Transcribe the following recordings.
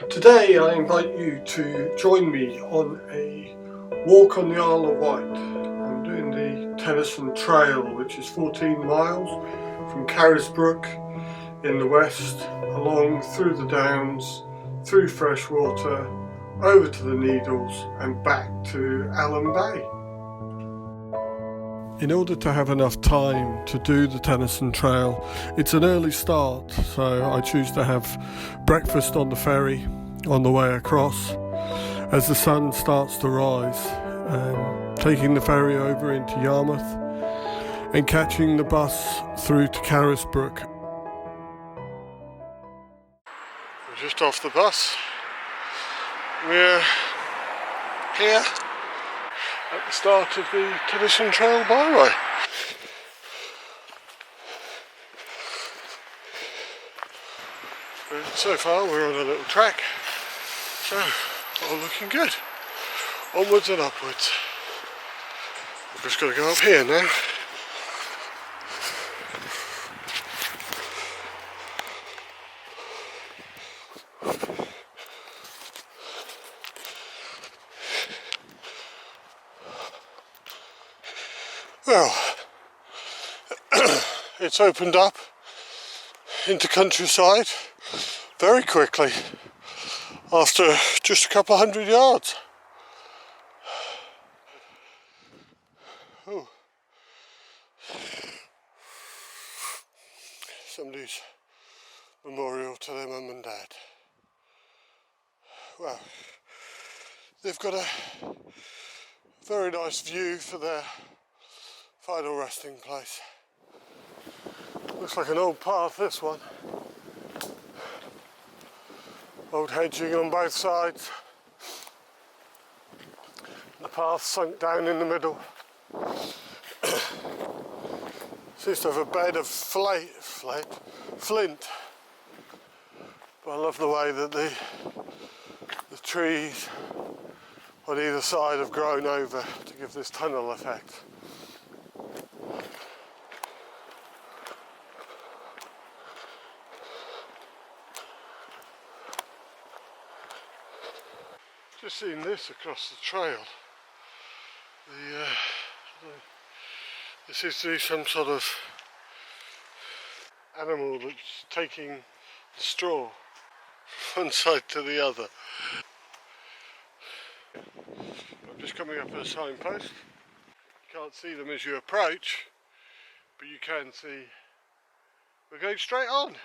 Today I invite you to join me on a walk on the Isle of Wight. I'm doing the Tennyson Trail, which is 14 miles from Carisbrooke in the west, along through the Downs, through Freshwater, over to the Needles and back to Allen Bay. In order to have enough time to do the Tennyson Trail, it's an early start, so I choose to have breakfast on the ferry on the way across as the sun starts to rise, taking the ferry over into Yarmouth and catching the bus through to Carisbrooke. We're just off the bus. We're here at the start of the Tennyson Trail Byway. So far we're on a little track, so all looking good. Onwards and upwards. We've just got to go up here now. Well, it's opened up into countryside very quickly after just a couple of 100 yards. Oh. Somebody's memorial to their mum and dad. Well, they've got a very nice view for their final resting place. Looks like an old path, this one. Old hedging on both sides. The path sunk down in the middle. Seems to have a bed of flint. But I love the way that the trees on either side have grown over to give this tunnel effect. Just seen this across the trail. This seems to be some sort of animal that's taking the straw from one side to the other. I'm just coming up at a signpost. You can't see them as you approach, but you can see we're going straight on.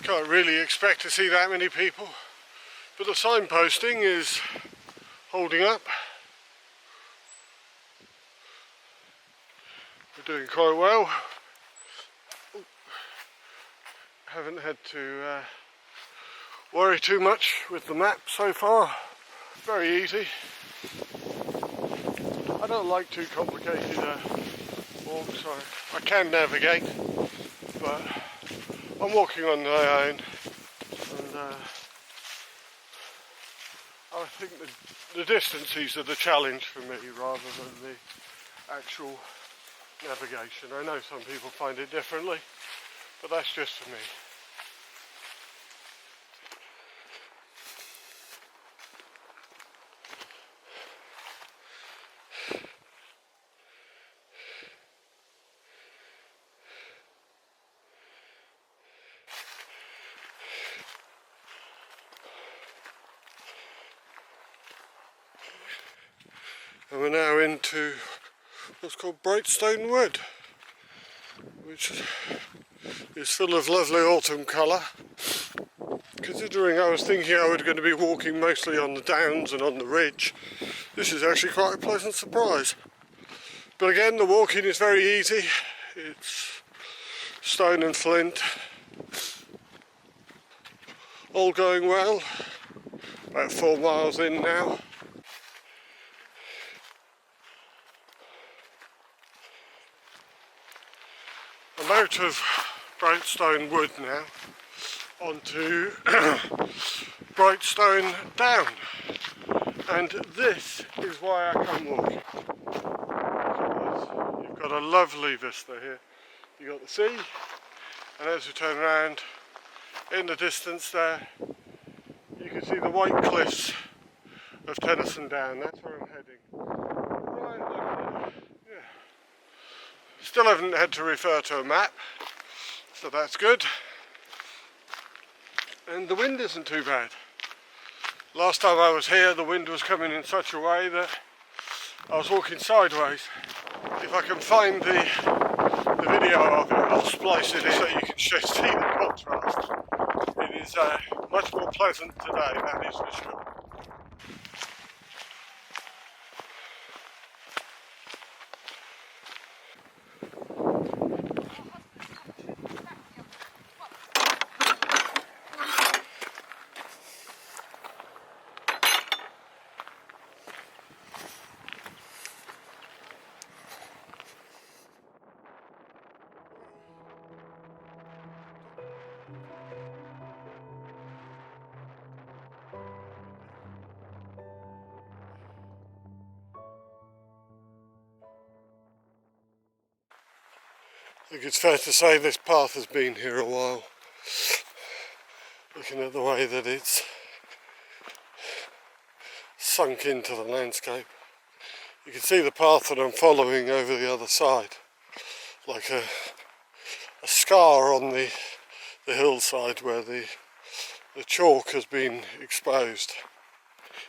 Can't really expect to see that many people, but the signposting is holding up. We're doing quite well. Haven't had to worry too much with the map so far. Very easy. I don't like too complicated walks. I can navigate, but I'm walking on my own, and I think the distances are the challenge for me rather than the actual navigation. I know some people find it differently, but that's just for me. And we're now into what's called Brightstone Wood, which is full of lovely autumn colour. Considering I was thinking I was going to be walking mostly on the downs and on the ridge, this is actually quite a pleasant surprise. But again, the walking is very easy. It's stone and flint. All going well. About 4 miles in now. I'm out of Brightstone Wood now, onto Brightstone Down, and this is why I come walking. You've got a lovely vista here. You've got the sea, and as you turn around in the distance there you can see the white cliffs of Tennyson Down. That's where I'm heading. Right over there. Yeah. Still haven't had to refer to a map, so that's good. And the wind isn't too bad. Last time I was here the wind was coming in such a way that I was walking sideways. If I can find the video of it, I'll splice it in so you can see the contrast. It is much more pleasant today, that is for sure. I think it's fair to say this path has been here a while. Looking at the way that it's sunk into the landscape. You can see the path that I'm following over the other side, like a scar on the hillside where the chalk has been exposed.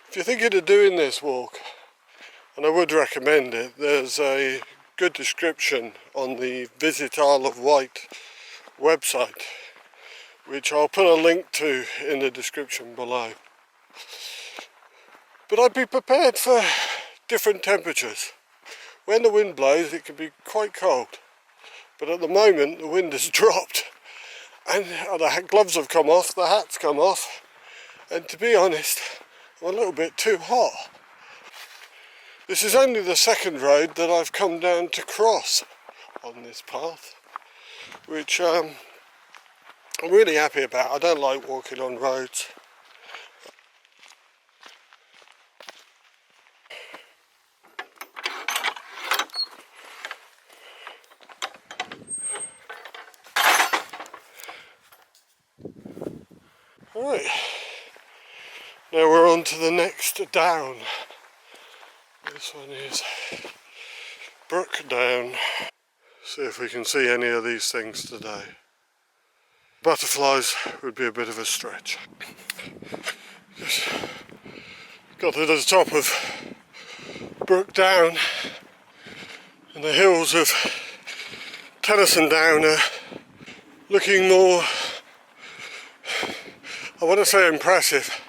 If you're thinking of doing this walk, and I would recommend it, there's a good description on the Visit Isle of Wight website, which I'll put a link to in the description below. But I'd be prepared for different temperatures. When the wind blows it can be quite cold, but at the moment the wind has dropped and the gloves have come off, the hat's come off, and to be honest I'm a little bit too hot. This is only the second road that I've come down to cross on this path, which I'm really happy about. I don't like walking on roads. Right, now we're on to the next down. This one is Brook Down. See if we can see any of these things today. Butterflies would be a bit of a stretch. Just got to the top of Brook Down, and the hills of Tennyson Down are looking more, I want to say impressive,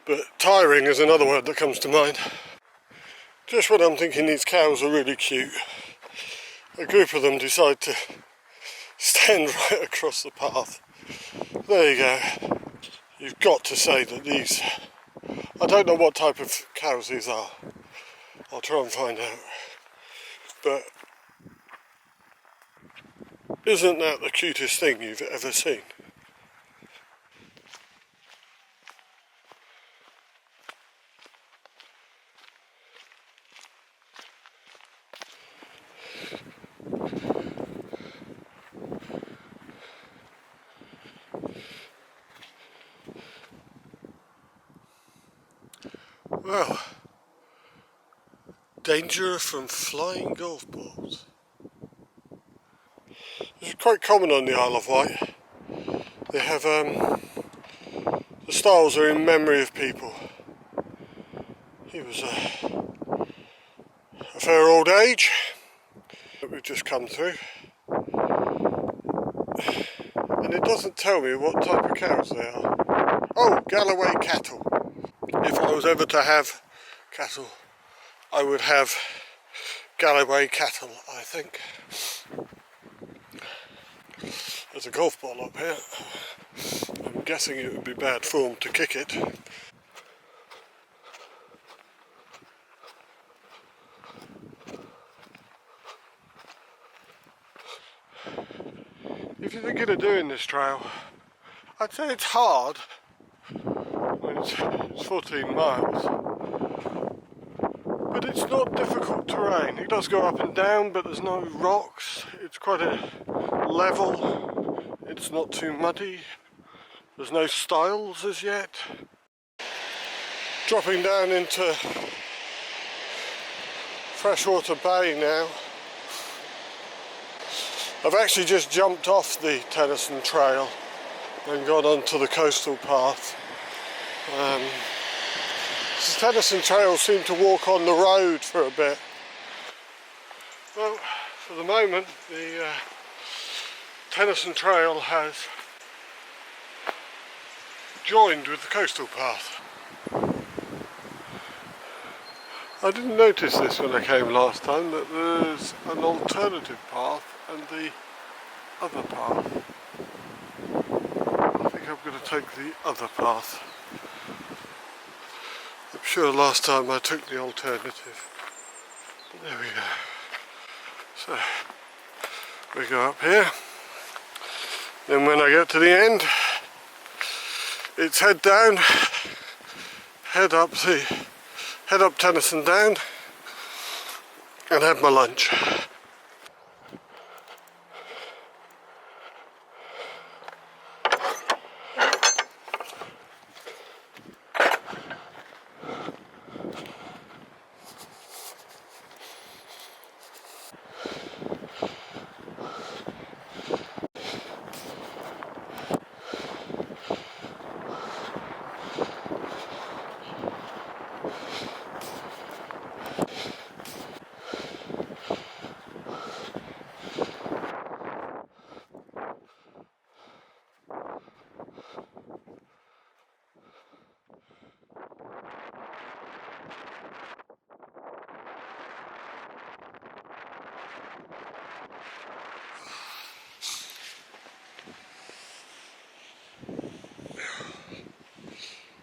but tiring is another word that comes to mind. Just when I'm thinking these cows are really cute, a group of them decide to stand right across the path. There you go. You've got to say that these, I don't know what type of cows these are. I'll try and find out. But isn't that the cutest thing you've ever seen? Well, danger from flying golf balls. This is quite common on the Isle of Wight. They have, the stiles are in memory of people. He was a fair old age that we've just come through. And it doesn't tell me what type of cows they are. Oh, Galloway cattle. If I was ever to have cattle, I would have Galloway cattle, I think. There's a golf ball up here. I'm guessing it would be bad form to kick it. If you're thinking of doing this trail, I'd say it's hard when it's 14 miles, but it's not difficult terrain. It does go up and down, but there's no rocks. It's quite a level. It's not too muddy. There's no stiles as yet. Dropping down into Freshwater Bay now. I've actually just jumped off the Tennyson Trail and gone onto the coastal path. The Tennyson Trail seemed to walk on the road for a bit. Well, for the moment, the Tennyson Trail has joined with the coastal path. I didn't notice this when I came last time, that there's an alternative path and the other path. I think I'm going to take the other path. I'm sure last time I took the alternative. But there we go. So, we go up here. Then when I get to the end, it's head down, head up Tennyson down, and have my lunch.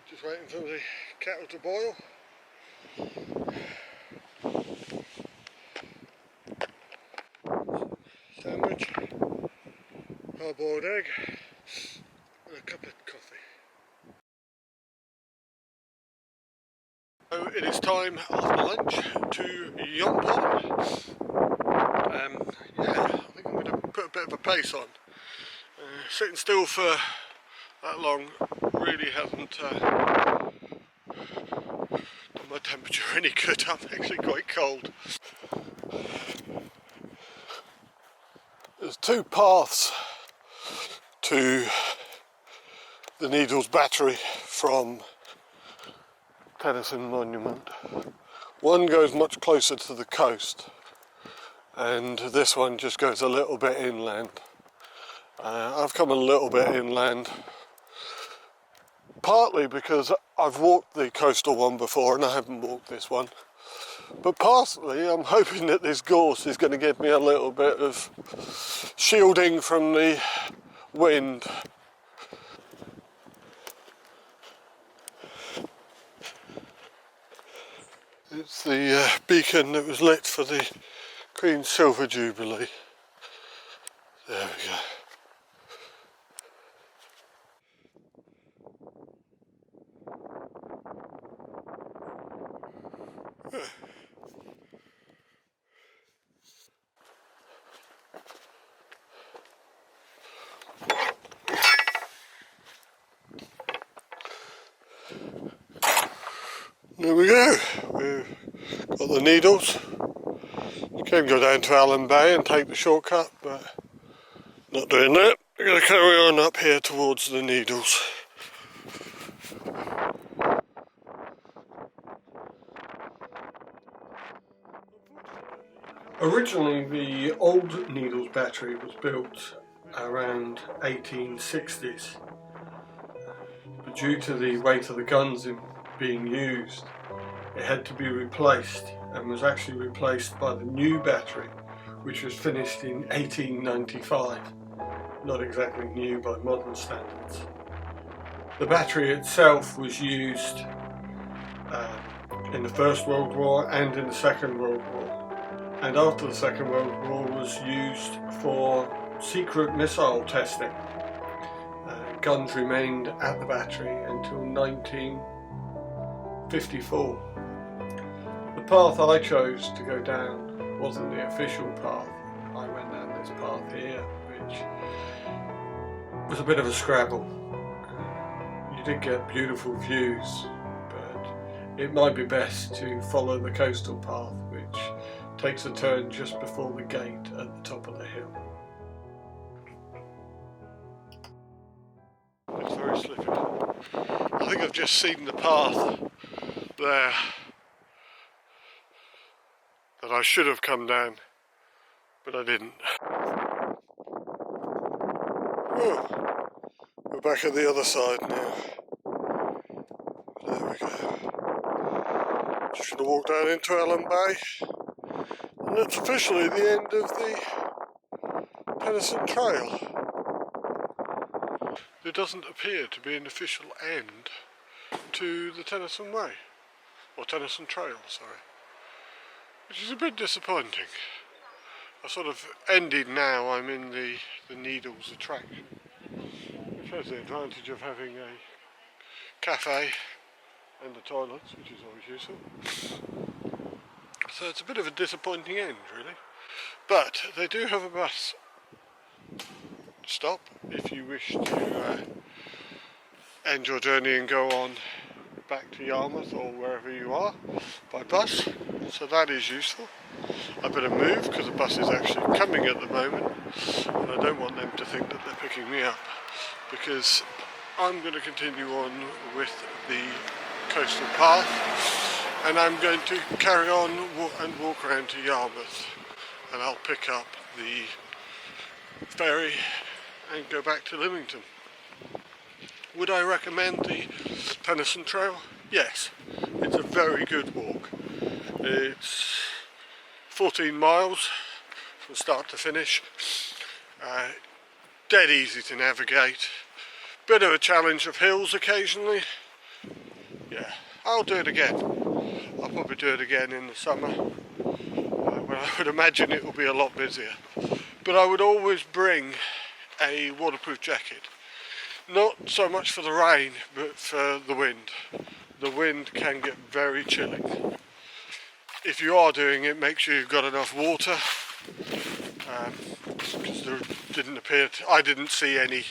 Just waiting for the kettle to boil. Sandwich, hard-boiled egg, and a cup of coffee. So it is time after lunch to yomp on. Yeah, I think I'm going to put a bit of a pace on. Sitting still for that long really hasn't done my temperature any good. I'm actually quite cold. There's two paths to the Needles Battery from Tennyson Monument. One goes much closer to the coast, and this one just goes a little bit inland. I've come a little bit inland, partly because I've walked the coastal one before and I haven't walked this one, but partly I'm hoping that this gorse is going to give me a little bit of shielding from the wind. It's the beacon that was lit for the Queen's Silver Jubilee. There we go. There we go, we've got the Needles. You can go down to Allen Bay and take the shortcut, but not doing that. We're going to carry on up here towards the Needles. Originally the old Needles Battery was built around 1860s, but due to the weight of the guns being used, it had to be replaced, and was actually replaced by the new battery, which was finished in 1895. Not exactly new by modern standards. The battery itself was used in the First World War and in the Second World War, and after the Second World War was used for secret missile testing. guns remained at the battery until 1954. The path I chose to go down wasn't the official path. I went down this path here, which was a bit of a scrabble. You did get beautiful views, but it might be best to follow the coastal path, which takes a turn just before the gate at the top of the hill. It's very slippery. I think I've just seen the path there that I should have come down, but I didn't. Oh, we're back at the other side now. There we go. Just going to walk down into Allen Bay, and that's officially the end of the Tennyson Trail. There doesn't appear to be an official end to the Tennyson Way, or Tennyson Trail, sorry, which is a bit disappointing. I've sort of ended now, I'm in the Needles attraction, which has the advantage of having a cafe and the toilets, which is always useful. So it's a bit of a disappointing end, really. But they do have a bus stop if you wish to end your journey and go on back to Yarmouth or wherever you are by bus, so that is useful. I better move because the bus is actually coming at the moment, and I don't want them to think that they're picking me up, because I'm going to continue on with the coastal path, and I'm going to carry on and walk around to Yarmouth, and I'll pick up the ferry and go back to Lymington. Would I recommend the Tennyson Trail? Yes, it's a very good walk. It's 14 miles from start to finish, dead easy to navigate, bit of a challenge of hills occasionally. Yeah, I'll do it again. I'll probably do it again in the summer, when I would imagine it will be a lot busier. But I would always bring a waterproof jacket. Not so much for the rain, but for the wind. The wind can get very chilling. If you are doing it, make sure you've got enough water, because there didn't appear to, I didn't see any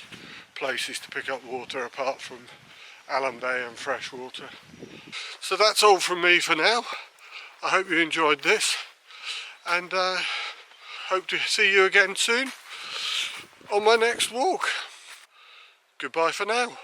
places to pick up water apart from Allen Bay and fresh water. So that's all from me for now. I hope you enjoyed this, and hope to see you again soon on my next walk. Goodbye for now.